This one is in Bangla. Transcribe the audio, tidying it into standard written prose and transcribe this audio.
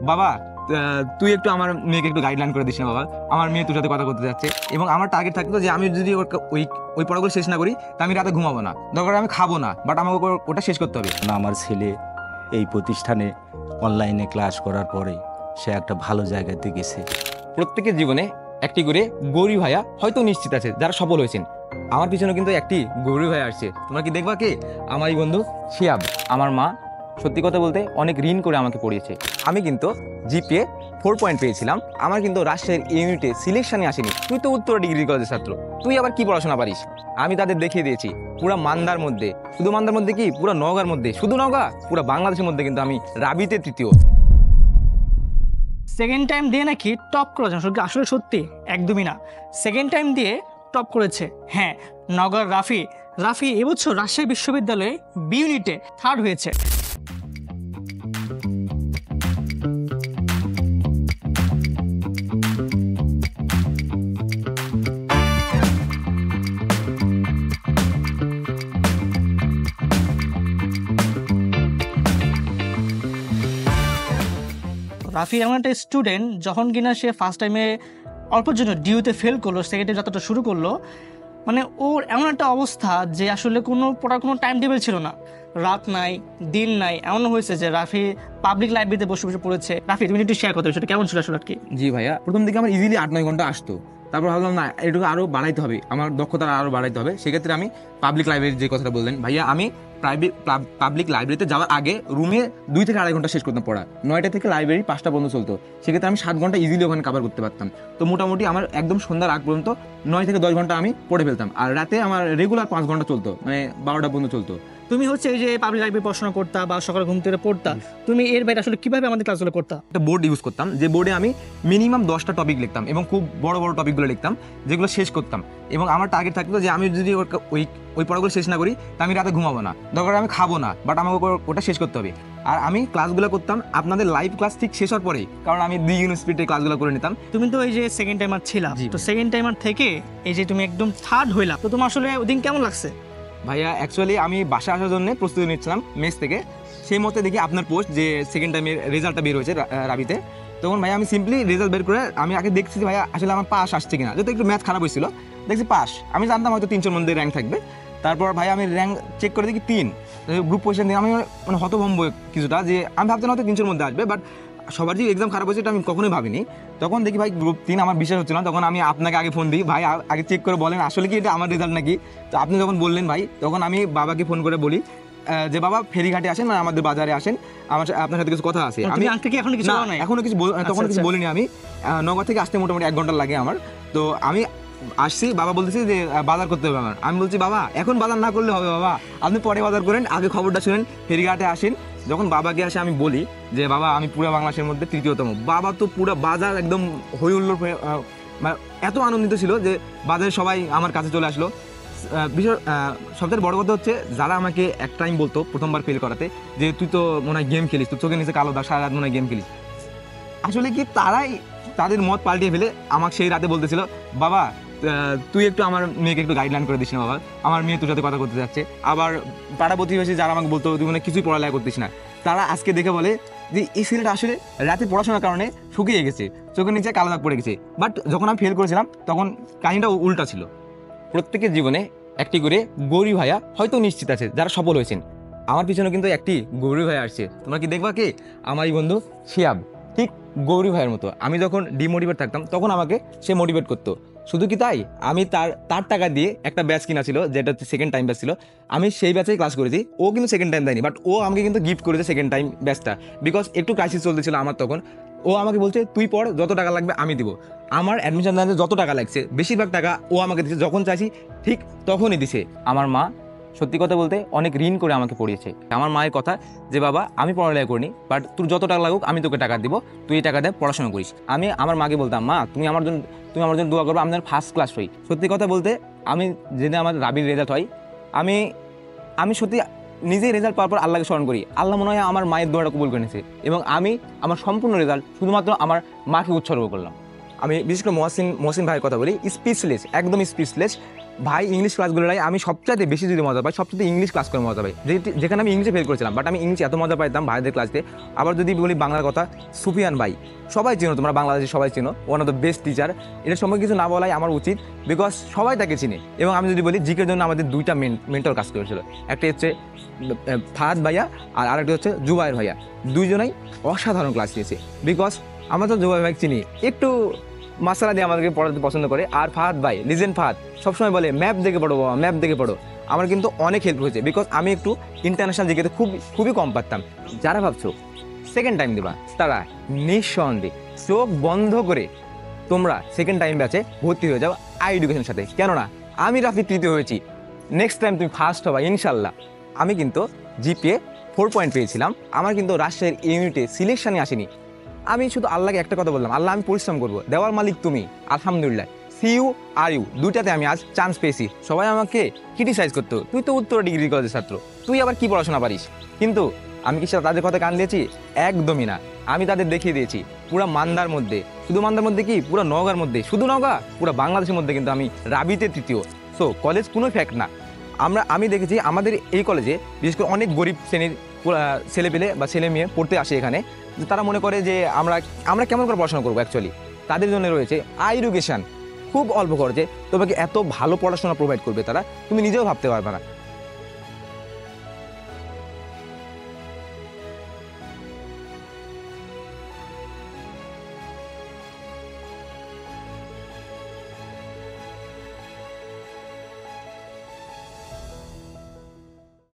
বাবা তুই একটু আমার মেয়েকে একটু গাইডলাইন করে দিস না বাবা, আমার মেয়ে তোর সাথে কথা করতে যাচ্ছে। এবং আমার টার্গেট থাকতো যে আমি যদি ওই পড়াগুলো শেষ না করি তা আমি রাতে ঘুমাবো না, দরকার আমি খাবো না, বাট আমাকে ওটা শেষ করতে হবে। আমার ছেলে এই প্রতিষ্ঠানে অনলাইনে ক্লাস করার পরে সে একটা ভালো জায়গাতে গেছে। প্রত্যেকের জীবনে একটি করে গৌরী ভাইয়া হয়তো নিশ্চিত আছে যারা সফল হয়েছেন। আমার পিছনে কিন্তু একটি গৌরী ভাইয়া আসছে, তোমরা কি দেখবা কে? আমার এই বন্ধু শিয়াব। আমার মা সত্যি কথা বলতে অনেক ঋণ করে আমাকে পড়িয়েছে। আমি কিন্তু জিপিএ 4 পয়েন্ট পেয়েছিলাম, আমার কিন্তু রাজশাহীর ইউনিটে সিলেকশনে আসেনি। তুই তো উত্তরা ডিগ্রি কলেজের ছাত্র, তুই আবার কি পড়াশোনা পারিস? আমি তাদের দেখিয়ে দিয়েছি পুরা মান্দার মধ্যে, শুধু মান্দার মধ্যে কি পুরা নওগাঁর মধ্যে, শুধু নওগাঁ পুরা বাংলাদেশের মধ্যে কিন্তু আমি রাবিতে তৃতীয়। সেকেন্ড টাইম দিয়ে নাকি টপ করেছেন, আসলে সত্যি একদমই না। সেকেন্ড টাইম দিয়ে টপ করেছে, হ্যাঁ, নগর রাফি এবছর রাজশাহী বিশ্ববিদ্যালয়ে বি ইউনিটে থার্ড হয়েছে। রাফি এমন একটা স্টুডেন্ট, যখন কিনা সে ফার্স্ট টাইমে অল্পের জন্য ডিউতে ফেল করলো, সেকেন্ড টাইম যতটা শুরু করলো, মানে ওর এমন একটা অবস্থা যে আসলে পড়ার কোনো টাইম টেবিল ছিল না, রাত নাই দিন নাই। এমন হয়েছে যে রাফি পাবলিক লাইব্রেরিতে বসে বসে পড়েছে। রাফি, তুমি একটু শেয়ার করতে সেটা কেমন ছিল আসলে? কি জি ভাইয়া, প্রথম দিকে আমার ইজিলি 8-9 ঘন্টা আসতো, তারপর ভাবলাম না, এটুকু আরও বাড়াইতে হবে, আমার দক্ষতা আরও বাড়াইতে হবে। সেক্ষেত্রে আমি পাবলিক লাইব্রেরির যে কথাটা বললেন ভাইয়া, আমি পাবলিক লাইব্রেরিতে যাওয়ার আগে রুমে 2 থেকে 2.5 ঘন্টা শেষ করতাম পড়া। 9টা থেকে লাইব্রেরি 5টা পর্যন্ত চলতো, সেক্ষেত্রে আমি 7 ঘন্টা ইজিলি ওখানে কভার করতে পারতাম। তো মোটামুটি আমার একদম সন্ধ্যার আগ পর্যন্ত 9 থেকে 10 ঘন্টা আমি পড়ে ফেলতাম, আর রাতে আমার রেগুলার 5 ঘন্টা চলতো, মানে 12টা পর্যন্ত চলতো। তুমি হচ্ছে এই যে পাবলিক লাইব্রেরি পড়াশোনা করতা বা সকালে ঘুম থেকে পড়তা, তুমি এর বাইরে আসলে কিভাবে আমাদের ক্লাসগুলো করতা? একটা বোর্ড ইউজ করতাম, যে বোর্ডে আমি মিনিমাম 10টা টপিক লিখতাম এবং খুব বড় বড় টপিকগুলো লিখতাম, যেগুলো শেষ করতাম। এবং আমার টার্গেট থাকতো যে আমি যদি ওই পড়াগুলো শেষ না করি তা আমি রাতে ঘুমাবো না, দরকার আমি খাবো না, বাট আমাকে ওটা শেষ করতে হবে। আর আমি ক্লাসগুলো করতাম আপনাদের লাইভ ক্লাস ঠিক শেষ হওয়ার পরেই, কারণ আমি দ্বিগুণ স্পিডে ক্লাসগুলো করে নিতাম। তুমি তো এই যে সেকেন্ড টাইমার ছিলা, তো সেকেন্ড টাইমার থেকে এই যে তুমি একদম থার্ড হইলা, তো তোমার আসলে ওদিন কেমন লাগছে? ভাইয়া অ্যাকচুয়ালি আমি বাসা আসার জন্য প্রস্তুতি নিচ্ছিলাম মেস থেকে, সেই মতে দেখি আপনার পোস্ট যে সেকেন্ড টাইমের রেজাল্টটা বের হয়েছে রাবিতে। তখন ভাইয়া আমি সিম্পলি রেজাল্ট বের করে আমি আগে দেখছি ভাইয়া আসলে আমার পাস আসছে কিনা, যেহেতু একটু ম্যাথ খারাপ হয়েছিল, দেখছি পাস। আমি জানতাম হয়তো 300 মধ্যে র্যাঙ্ক থাকবে। তারপর ভাই আমি র্যাঙ্ক চেক করে দেখি 3, গ্রুপ পজিশন দিয়ে আমি মানে হতভম্ব কিছুটা, যে আমি ভাবতাম হয়তো 300 মধ্যে আসবে, বাট সবার যে এক্সাম খারাপ হয়েছে এটা আমি কখনোই ভাবিনি। তখন দেখি ভাই গ্রুপ 3, আমার বিশ্বাস হচ্ছিল না। তখন আমি আপনাকে আগে ফোন দিই, ভাই আগে চেক করে বলেন আসলে কি এটা আমার রেজাল্ট নাকি। তো আপনি যখন বললেন ভাই, তখন আমি বাবাকে ফোন করে বলি যে বাবা ফেরিঘাটে আসেন না, আমাদের বাজারে আসেন, আপনার সাথে কিছু কথা আছে। আমি এখনো কিছু তখন কিছু বলিনি। আমি নগর থেকে আসতে মোটামুটি 1 ঘন্টা লাগে আমার। তো আমি আসছি, বাবা বলতেছি যে বাজার করতে হবে আমার। আমি বলছি বাবা এখন বাজার না করলে হবে, বাবা আপনি পরে বাজার করেন, আগে খবরটা শুনেন, ফেরিঘাটে আসেন। যখন বাবাকে আসে আমি বলি যে বাবা আমি পুরো বাংলাদেশের মধ্যে তৃতীয়তম, বাবা তো পুরো বাজার একদম হই হুল্লোড়, মানে এত আনন্দিত ছিল যে বাজারের সবাই আমার কাছে চলে আসলো। বিষয় সবথেকে বড় কথা হচ্ছে, যারা আমাকে এক টাইম বলতো প্রথমবার ফেল করাতে যে তুই তো মনে হয় গেম খেলিস, তুই চোখে নিচে কালো দাগ, সারা রাত মনে হয় গেম খেলিস, আসলে কি তারাই তাদের মত পাল্টিয়ে ফেলে আমাকে সেই রাতে বলতেছিল বাবা তুই একটু আমার মেয়েকে একটু গাইডলাইন করে দিস না বাবা, আমার মেয়ে তোর সাথে কথা করতে যাচ্ছে। আবার পাড়া প্রতিবেশী যারা আমাকে বলতো তুই মানে কিছুই পড়ালেখা করতিস না, তারা আজকে দেখে বলে যে এই ছেলেটা আসলে রাতে পড়াশোনার কারণে শুকিয়ে গেছে, চোখের নিচে কালো দাগ পড়ে গেছে। বাট যখন আমি ফেল করেছিলাম তখন কাহিনীটা উল্টা ছিল। প্রত্যেকের জীবনে একটি করে গৌরী ভাইয়া হয়তো নিশ্চিত আছে যারা সফল হয়েছেন। আমার পিছনে কিন্তু একটি গৌরী ভাইয়া আসছে, তোমরা কি দেখবা কে? আমার এই বন্ধু শিয়াব, ঠিক গৌরী ভাইয়ের মতো। আমি যখন ডিমোটিভেট থাকতাম তখন আমাকে সে মোটিভেট করতো। শুধু কি তাই, আমি তার টাকা দিয়ে একটা ব্যাচ কিনা ছিল, যেটা সেকেন্ড টাইম ব্যাচ ছিল, আমি সেই ব্যাচেই ক্লাস করেছি। ও কিন্তু সেকেন্ড টাইম দেয়নি, বাট ও আমাকে কিন্তু গিফট করেছে সেকেন্ড টাইম ব্যাচটা, বিকজ একটু ক্রাইসিস চলতেছিল আমার তখন। ও আমাকে বলছে তুই পড়, যত টাকা লাগবে আমি দিব। আমার অ্যাডমিশন দাঁড়াতে যত টাকা লাগছে বেশিরভাগ টাকা ও আমাকে দিচ্ছে, যখন চাইছি ঠিক তখনই দিছে। আমার মা সত্যি কথা বলতে অনেক ঋণ করে আমাকে পড়িয়েছে। আমার মায়ের কথা যে বাবা আমি পড়ালেখা করিনি, বাট তোর যত টাকা লাগুক আমি তোকে টাকা দিব, তুই এই টাকা দিয়ে পড়াশোনা করিস। আমি আমার মাকে বলতাম মা তুমি আমার জন্য দোয়া করবো, আমি যেন ফার্স্ট ক্লাস হই। সত্যি কথা বলতে আমি যেদিন আমার রাবির রেজাল্ট হয়, আমি সত্যি নিজেই রেজাল্ট পাওয়ার পর আল্লাহকে স্মরণ করি। আল্লাহ মনে হয় আমার মায়ের দোয়াটা কবুল করে নিয়েছে, এবং আমি আমার সম্পূর্ণ রেজাল্ট শুধুমাত্র আমার মাকে উৎসর্গ করলাম। আমি বিশেষ করে মহসিন ভাইয়ের কথা বলি, স্পিচলেস, একদম স্পিচলেস। ভাই ইংলিশ ক্লাসগুলোই আমি সবচাইতে বেশি যদি মজা পাই, সবচেয়ে ইংলিশ ক্লাস করে মজা পাই, যেখানে আমি ইংলিশে ফেল করেছিলাম, বাট আমি ইংলিশ এত মজা পাইতাম ভাইদের ক্লাসে। আবার যদি বলি বাংলার কথা, সুফিয়ান ভাই, সবাই চিনো, তোমরা বাংলাদেশে সবাই চিনো, one of the best teacher. এটার সময় কিছু না বলাই আমার উচিত, বিকজ সবাই তাকে চিনে। এবং আমি যদি বলি জিকের জন্য আমাদের দুইটা মেন্টর কাজ করেছিল, একটা হচ্ছে ফাহাদ ভাইয়া আর আরেকটা হচ্ছে জুবাইর ভাইয়া। দুইজনেই অসাধারণ ক্লাস নিয়েছে, বিকজ আমরা তো জুবাইর ভাই চিনি, একটু মাসালা দিয়ে আমাদেরকে পড়াতে পছন্দ করে। আর ফাহাদ ভাই, লিজেন্ড ফাহাদ, সবসময় বলে ম্যাপ দেখে পড়ো বাবা, ম্যাপ দেখে পড়ো। আমার কিন্তু অনেক হেল্প হয়েছে, বিকজ আমি একটু ইন্টারন্যাশনাল জিকেতে খুবই কম পারতাম। যারা ভাবছো সেকেন্ড টাইম দেবা, তারা নিঃসন্দেহে চোখ বন্ধ করে তোমরা সেকেন্ড টাইম ব্যাচে ভর্তি হয়ে যাও আই এডুকেশনের সাথে। কেননা আমি রাফি তৃতীয় হয়েছি, নেক্সট টাইম তুমি ফার্স্ট হবা ইনশাল্লাহ। আমি কিন্তু জিপিএ 4 পয়েন্ট পেয়েছিলাম, আমার কিন্তু রাজশাহীর ইউনিটে সিলেকশনই আসেনি। আমি শুধু আল্লাহকে একটা কথা বললাম, আল্লাহ আমি পরিশ্রম করবো, দেওয়ার মালিক তুমি, আলহামদুলিল্লাহ। সিইউ আর ইউ দুইটাতে আমি আজ চান্স পেয়েছি। সবাই আমাকে ক্রিটিসাইজ করতো, তুই তো উত্তর ডিগ্রি কলেজের ছাত্র, তুই আবার কি পড়াশোনা পারিস। কিন্তু আমি কি তাদের কথা কান দিয়েছি? একদমই না। আমি তাদের দেখিয়ে দিয়েছি পুরো মান্দার মধ্যে, শুধু মান্দার মধ্যে কি, পুরো নওগাঁর মধ্যে, শুধু নওগাঁ, পুরো বাংলাদেশের মধ্যে কিন্তু আমি রাবিতে তৃতীয়। সো কলেজ কোনো ফ্যাক্ট না। আমি দেখেছি আমাদের এই কলেজে বিশেষ করে অনেক গরিব শ্রেণীর ছেলেপেলে বা ছেলে মেয়ে পড়তে আসে এখানে, তারা মনে করে যে আমরা কেমন করে পড়াশোনা করবো। অ্যাকচুয়ালি তাদের জন্য রয়েছে আই এডুকেশন, খুব অল্প খরচে তোমাকে এত ভালো পড়াশোনা প্রোভাইড করবে তারা, তুমি নিজেও ভাবতে পারবে না।